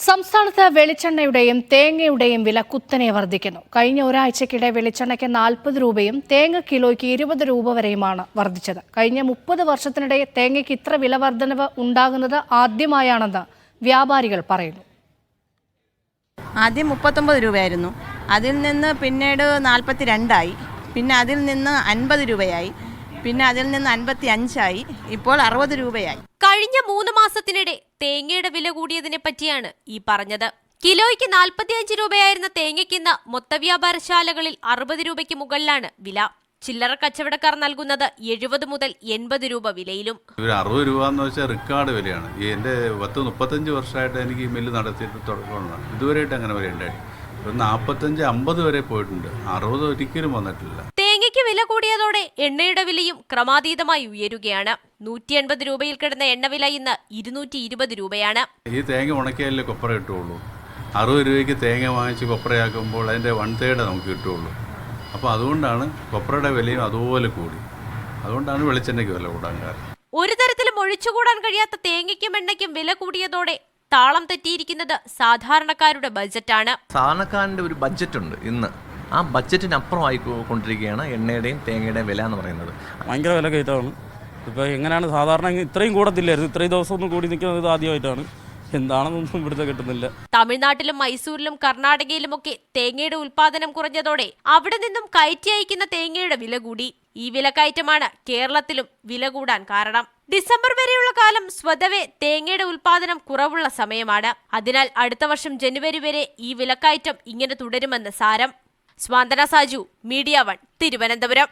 സംസ്ഥാനത്ത് വെളിച്ചെണ്ണയുടെയും തേങ്ങയുടെയും വില കുത്തനെ വർദ്ധിക്കുന്നു. കഴിഞ്ഞ ഒരാഴ്ചക്കിടെ വെളിച്ചെണ്ണയ്ക്ക് 40 രൂപയും തേങ്ങ കിലോയ്ക്ക് 20 രൂപ വരെയുമാണ് വർദ്ധിച്ചത്. കഴിഞ്ഞ 30 വർഷത്തിനിടെ തേങ്ങയ്ക്ക് ഇത്ര വില വർധനവ് ഉണ്ടാകുന്നത് ആദ്യമായാണെന്ന് വ്യാപാരികൾ പറയുന്നു. ആദ്യം 39 രൂപയായിരുന്നു, അതിൽ നിന്ന് പിന്നീട് 42 പിന്നെ അതിൽ നിന്ന് 50 രൂപയായി, പിന്നെ അതിൽ നിന്ന് 55 ഇപ്പോൾ 60 രൂപയായി. കഴിഞ്ഞ 3 മാസത്തിനിടെ തേങ്ങയുടെ വില കൂടിയതിനെ പറ്റിയാണ് ഈ പറഞ്ഞത്. കിലോയ്ക്ക് 45 രൂപയായിരുന്ന തേങ്ങയ്ക്കിന്ന് മൊത്തവ്യാപാരശാലകളിൽ 60 രൂപയ്ക്ക് മുകളിലാണ് വില. ചില്ലറ കച്ചവടക്കാർ നൽകുന്നത് 70 മുതൽ 80 രൂപ വിലയിലും. 60 രൂപ എന്ന് വെച്ചാൽ റിക്കാർഡ് വിലയാണ്. എൻ്റെ 35 വർഷമായിട്ട് എനിക്ക് ഈ മില്ല് നടത്തിയിട്ട് തുടങ്ങണം. ഇതുവരെയായിട്ട് അങ്ങനെ വരെ ഉണ്ടായി. 45-50 വരെ പോയിട്ടുണ്ട്. 60 ഒരിക്കലും വന്നിട്ടില്ല. തേങ്ങയ്ക്ക് വില കൂടിയതോടെ എണ്ണയുടെ വിലയും ക്രമാതീതമായി ഉയരുകയാണ്. 180 രൂപയിൽ കിടന്ന എണ്ണവില ഇന്ന് 220 രൂപയാണ്. ഈ തേങ്ങ ഉണക്കിയാലേ കൊപ്ര കിട്ടുകയുള്ളൂ. 60 രൂപയ്ക്ക് തേങ്ങ വാങ്ങിച്ച് കൊപ്രയാക്കുമ്പോൾ അതിൻ്റെ 1/3 നമുക്ക് കിട്ടുകയുള്ളൂ. അപ്പോൾ അതുകൊണ്ടാണ് കൊപ്രയുടെ വിലയും അതുപോലെ കൂടി. അതുകൊണ്ടാണ് വെളിച്ചെണ്ണയ്ക്ക് വില കൂടാൻ കാരണം. ഒരു തരത്തിലും ഒഴിച്ചുകൂടാൻ കഴിയാത്ത തേങ്ങയ്ക്കും എണ്ണയ്ക്കും വില കൂടിയതോടെ താളം തെറ്റിയിരിക്കുന്നത് സാധാരണക്കാരുടെ ബജറ്റാണ്. സാധാരണക്കാരൻ്റെ ഒരു ബഡ്ജറ്റ് ഉണ്ട് ഇന്ന്. ആ ബഡ്ജറ്റിനപ്പുറമായി കൊണ്ടിരിക്കുകയാണ് എണ്ണയുടെയും തേങ്ങയുടെയും വില എന്ന് പറയുന്നത്. ഭയങ്കര വില കയറ്റമാണ്. ഇപ്പോൾ എങ്ങനെയാണ് സാധാരണ ഇത്രയും കൂടത്തില്ലായിരുന്നു, ഇത്രയും ദിവസം ഒന്നും കൂടി നിൽക്കുന്നത് ആദ്യമായിട്ടാണ്. എന്താണെന്നൊന്നും ഇവിടുത്തെ കിട്ടുന്നില്ല. തമിഴ്നാട്ടിലും മൈസൂരിലും കർണാടകയിലുമൊക്കെ തേങ്ങയുടെ ഉൽപാദനം കുറഞ്ഞതോടെ അവിടെ നിന്നും കയറ്റി അയക്കുന്ന തേങ്ങയുടെ വില കൂടി. ഈ വിലക്കയറ്റമാണ് കേരളത്തിലും വില കൂടാൻ കാരണം. ഡിസംബർ വരെയുള്ള കാലം സ്വതവേ തേങ്ങയുടെ ഉൽപാദനം കുറവുള്ള സമയമാണ്. അതിനാൽ അടുത്ത വർഷം ജനുവരി വരെ ഈ വിലക്കയറ്റം ഇങ്ങനെ തുടരുമെന്ന് സാരം. സ്വാന്തന സാജു, മീഡിയ 1, തിരുവനന്തപുരം.